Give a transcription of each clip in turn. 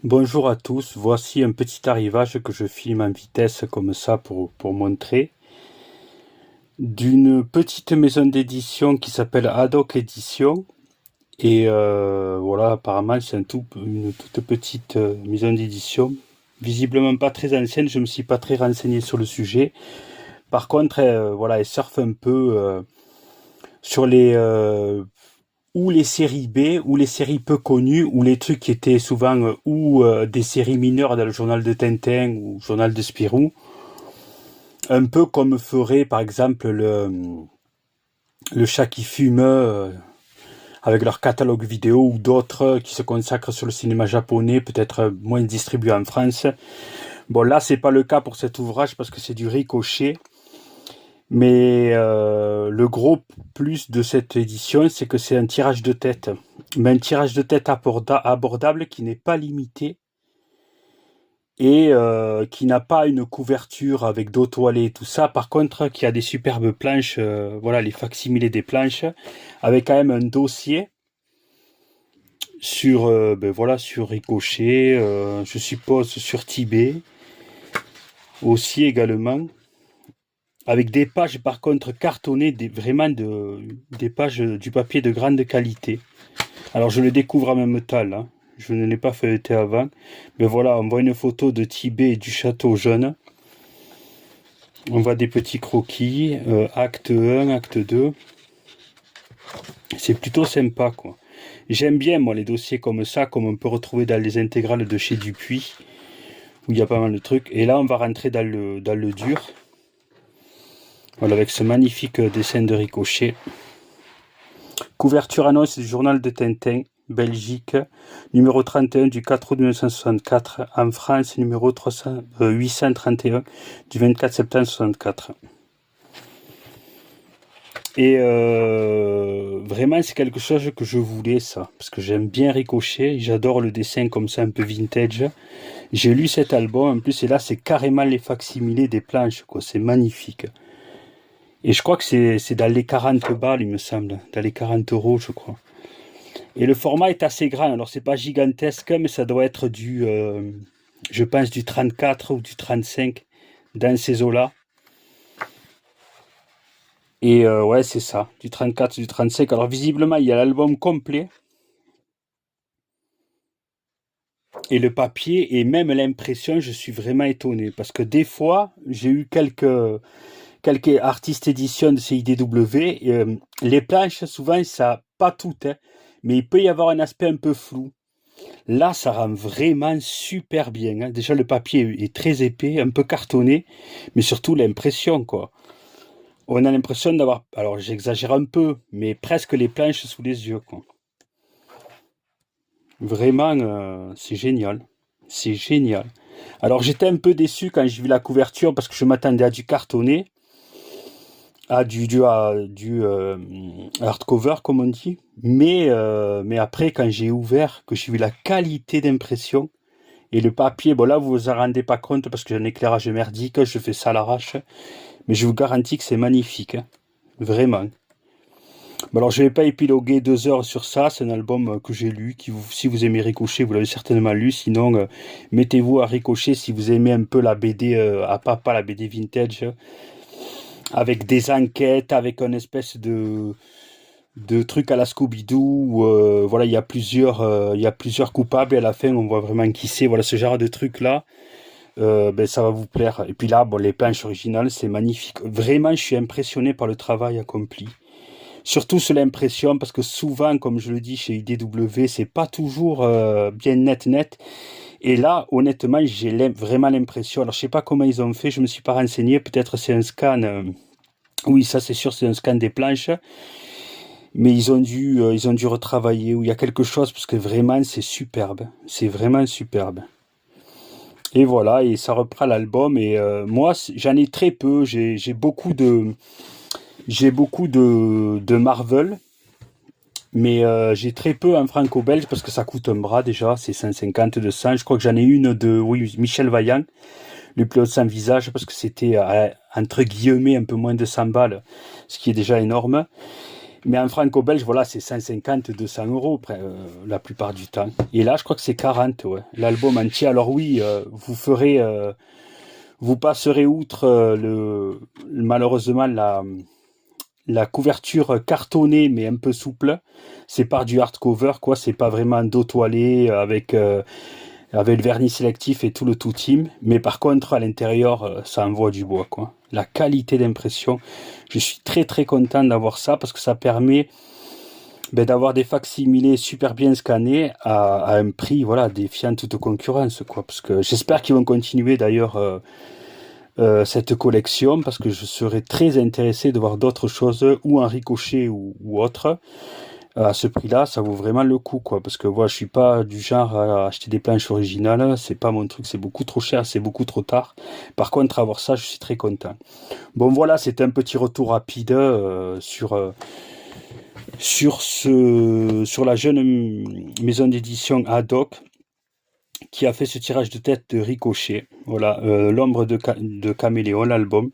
Bonjour à tous, voici un petit arrivage que je filme en vitesse comme ça pour montrer d'une petite maison d'édition qui s'appelle Haddock Édition et voilà, apparemment c'est une toute petite maison d'édition, visiblement pas très ancienne, je me suis pas très renseigné sur le sujet. Par contre, voilà, elle surfe un peu sur ou les séries B, ou les séries peu connues, ou les trucs qui étaient souvent ou des séries mineures dans le journal de Tintin ou le journal de Spirou, un peu comme ferait par exemple le chat qui fume avec leur catalogue vidéo, ou d'autres qui se consacrent sur le cinéma japonais, peut-être moins distribué en France. Bon, là c'est pas le cas pour cet ouvrage parce que c'est du ricochet. Mais le gros plus de cette édition, c'est que c'est un tirage de tête. Mais un tirage de tête abordable qui n'est pas limité et qui n'a pas une couverture avec dos toilé et tout ça. Par contre, qui a des superbes planches, voilà, les facsimilés des planches, avec quand même un dossier sur, voilà, sur Ricochet, je suppose sur Tibet aussi également. Avec des pages par contre cartonnées, des pages du papier de grande qualité. Alors je le découvre en même temps là, je ne l'ai pas feuilleté avant, mais voilà, on voit une photo de Tibet et du château jaune. On voit des petits croquis, acte 1, acte 2. C'est plutôt sympa quoi. J'aime bien moi les dossiers comme ça, comme on peut retrouver dans les intégrales de chez Dupuis, où il y a pas mal de trucs. Et là on va rentrer dans le dur. Voilà, avec ce magnifique dessin de Ricochet. Couverture annonce du journal de Tintin, Belgique, numéro 31 du 4 août 1964, en France, numéro 831 du 24 septembre 64. Et vraiment, c'est quelque chose que je voulais, ça, parce que j'aime bien Ricochet, j'adore le dessin comme ça, un peu vintage. J'ai lu cet album, en plus, et là, c'est carrément les facsimilés des planches, quoi, c'est magnifique. Et je crois que c'est dans les 40 balles, il me semble, dans les 40 euros, je crois. Et le format est assez grand, alors c'est pas gigantesque, mais ça doit être je pense, du 34 ou du 35 dans ces eaux-là. Et ouais, c'est ça, du 34, du 35. Alors visiblement, il y a l'album complet, et le papier, et même l'impression, je suis vraiment étonné. Parce que des fois, j'ai eu quelques artistes éditions de CIDW, et, les planches, souvent, ça, pas toutes, hein, mais il peut y avoir un aspect un peu flou. Là, ça rend vraiment super bien, hein. Déjà, le papier est très épais, un peu cartonné, mais surtout l'impression, quoi. On a l'impression d'avoir, alors j'exagère un peu, mais presque les planches sous les yeux, quoi. Vraiment, c'est génial. C'est génial. Alors, j'étais un peu déçu quand j'ai vu la couverture parce que je m'attendais à du cartonné, à du hardcover, comme on dit. Mais après, quand j'ai ouvert, que j'ai vu la qualité d'impression, et le papier, bon là vous vous en rendez pas compte parce que j'ai un éclairage merdique, je fais ça à l'arrache, mais je vous garantis que c'est magnifique, hein. Vraiment. Bon, alors je vais pas épiloguer 2 heures sur ça, c'est un album que j'ai lu, si vous aimez Ricochet, vous l'avez certainement lu, sinon mettez-vous à Ricochet si vous aimez un peu la BD, à papa, la BD vintage, avec des enquêtes, avec une espèce de truc à la Scooby-Doo, où voilà, il y a plusieurs coupables et à la fin on voit vraiment qui c'est, voilà ce genre de truc là. Ben, ça va vous plaire. Et puis là, bon, les planches originales, c'est magnifique. Vraiment, je suis impressionné par le travail accompli. Surtout sur l'impression, parce que souvent, comme je le dis chez IDW, c'est pas toujours bien net. Et là, honnêtement, vraiment l'impression. Alors, je sais pas comment ils ont fait, je me suis pas renseigné. Peut-être c'est un scan. Oui, ça c'est sûr, c'est un scan des planches. Mais ils ont dû retravailler, ou il y a quelque chose, parce que vraiment, c'est superbe. C'est vraiment superbe. Et voilà, et ça reprend l'album. Et moi, j'en ai très peu. J'ai beaucoup de Marvel, mais j'ai très peu en franco-belge parce que ça coûte un bras déjà. C'est 150, 200. Je crois que j'en ai une de, oui, Michel Vaillant, le pilote sans visage, parce que c'était entre guillemets un peu moins de 100 balles, ce qui est déjà énorme. Mais en franco-belge, voilà, c'est 150, 200 euros la plupart du temps. Et là, je crois que c'est 40, ouais. L'album entier. Alors oui, vous passerez outre malheureusement la couverture cartonnée mais un peu souple. C'est par du hardcover, quoi. C'est pas vraiment dos toilé avec le vernis sélectif et tout le tout team. Mais par contre, à l'intérieur, ça envoie du bois, quoi. La qualité d'impression, je suis très très content d'avoir ça parce que ça permet d'avoir des facsimilés super bien scannés à un prix, voilà, défiant toute concurrence, quoi. Parce que j'espère qu'ils vont continuer d'ailleurs cette collection parce que je serais très intéressé de voir d'autres choses ou en ricochet ou autre. À ce prix-là, ça vaut vraiment le coup, quoi. Parce que moi, je suis pas du genre à acheter des planches originales. C'est pas mon truc. C'est beaucoup trop cher. C'est beaucoup trop tard. Par contre, avoir ça, je suis très content. Bon, voilà, c'était un petit retour rapide sur la jeune maison d'édition Haddock qui a fait ce tirage de tête de Ricochet. Voilà, l'ombre de Caméléon, l'album.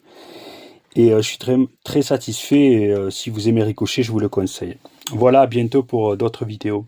Et je suis très, très satisfait. Et, si vous aimez Ricochet, je vous le conseille. Voilà, à bientôt pour d'autres vidéos.